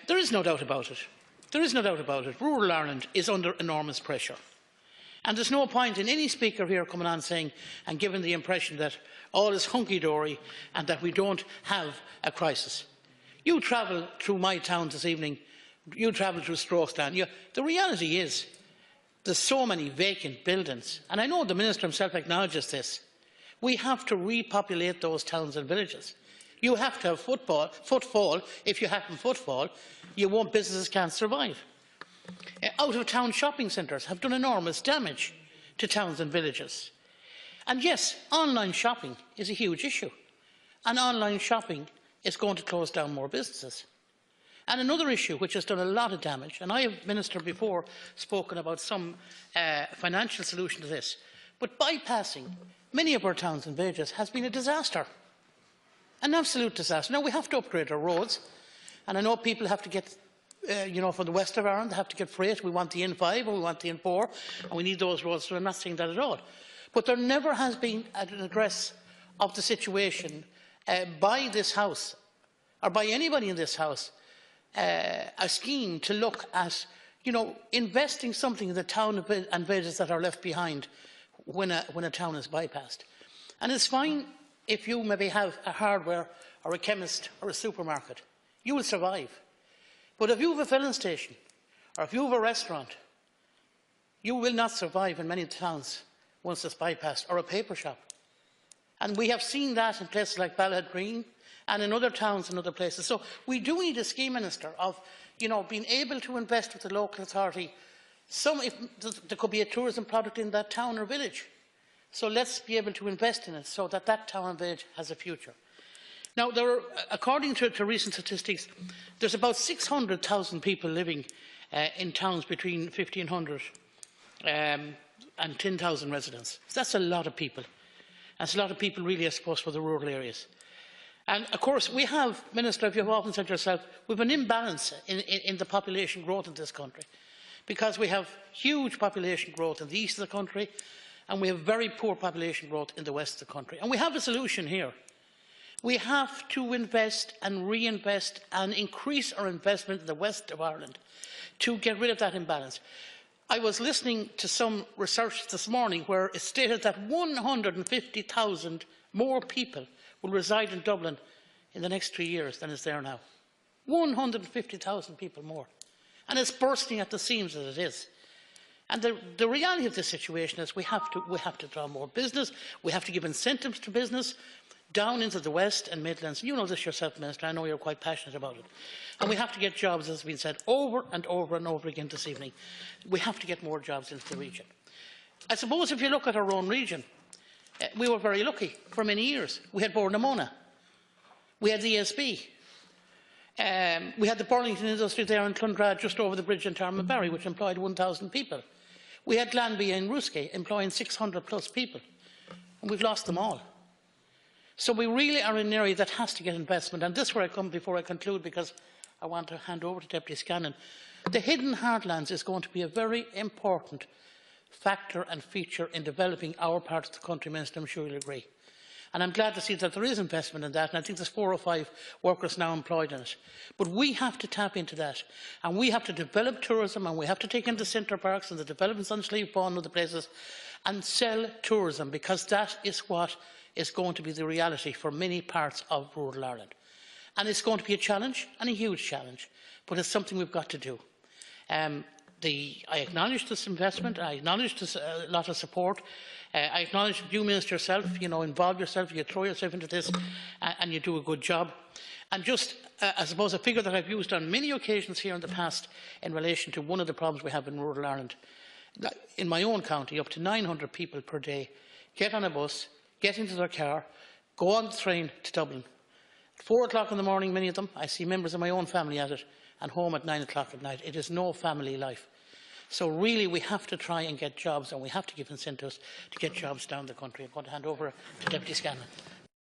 There is no doubt about it. There is no doubt about it. Rural Ireland is under enormous pressure. And there's no point in any speaker here coming on saying and giving the impression that all is hunky-dory and that we don't have a crisis. You travel through my town this evening, you travel through Strokestown. The reality is there's so many vacant buildings, and I know the Minister himself acknowledges this. We have to repopulate those towns and villages. You have to have footfall. If you have footfall, businesses can't survive. Out-of-town shopping centres have done enormous damage to towns and villages. And yes, online shopping is a huge issue. And online shopping is going to close down more businesses. And another issue which has done a lot of damage, and I have, Minister, before spoken about some financial solution to this, but bypassing many of our towns and villages has been a disaster. An absolute disaster. Now, we have to upgrade our roads, and I know people have to get from the west of Ireland, they have to get freight. We want the N5 or we want the N4, and we need those roads, so I'm not saying that at all. But there never has been an address of the situation by this House, or by anybody in this House, a scheme to look at, investing something in the town and villages that are left behind when a town is bypassed. And it's fine if you maybe have a hardware or a chemist or a supermarket. You will survive. But if you have a filling station or if you have a restaurant, you will not survive in many towns once it's bypassed, or a paper shop. And we have seen that in places like Balhead Green and in other towns and other places. So we do need a scheme, Minister, of being able to invest with the local authority. If there could be a tourism product in that town or village. So let's be able to invest in it so that that town and village has a future. Now, according to recent statistics, there's about 600,000 people living in towns between 1,500 and 10,000 residents. That's a lot of people. That's a lot of people really, I suppose, for the rural areas. And of course, we have, Minister, if you've often said yourself, we have an imbalance in the population growth in this country, because we have huge population growth in the east of the country and we have very poor population growth in the west of the country. And we have a solution here. We have to invest and reinvest and increase our investment in the west of Ireland to get rid of that imbalance. I was listening to some research this morning where it stated that 150,000 more people will reside in Dublin in the next 3 years than is there now. 150,000 people more. And it's bursting at the seams as it is. And the reality of this situation is we have to draw more business. We have to give incentives to business down into the West and Midlands. You know this yourself, Minister. I know you're quite passionate about it. And we have to get jobs, as has been said over and over and over again this evening. We have to get more jobs into the region. I suppose if you look at our own region, we were very lucky for many years. We had Bord-na-Mona. We had the ESB. We had the Burlington industry there in Clondrad, just over the bridge in Tarmanbarry, which employed 1,000 people. We had Glanbia in Ruskay, employing 600 plus people. And we've lost them all. So we really are in an area that has to get investment. And this is where I come before I conclude, because I want to hand over to Deputy Scanlon. The hidden heartlands is going to be a very important factor and feature in developing our part of the country, Minister. I'm sure you'll agree. And I'm glad to see that there is investment in that, and I think there's 4 or 5 workers now employed in it. But we have to tap into that, and we have to develop tourism, and we have to take in the centre parks and the developments on Slieve Pond and other places, and sell tourism, because that is what is going to be the reality for many parts of rural Ireland. And it's going to be a challenge, and a huge challenge, but it's something we've got to do. I acknowledge this investment. I acknowledge this, a lot of support. I acknowledge that you, Minister, yourself, involve yourself, you throw yourself into this, and you do a good job. And just, I suppose, a figure that I've used on many occasions here in the past in relation to one of the problems we have in rural Ireland. In my own county, up to 900 people per day get on a bus, get into their car, go on the train to Dublin. At 4 o'clock in the morning, many of them, I see members of my own family at it, and home at 9 o'clock at night. It is no family life. So really we have to try and get jobs, and we have to give incentives to get jobs down the country. I'm going to hand over to Deputy Scanlon.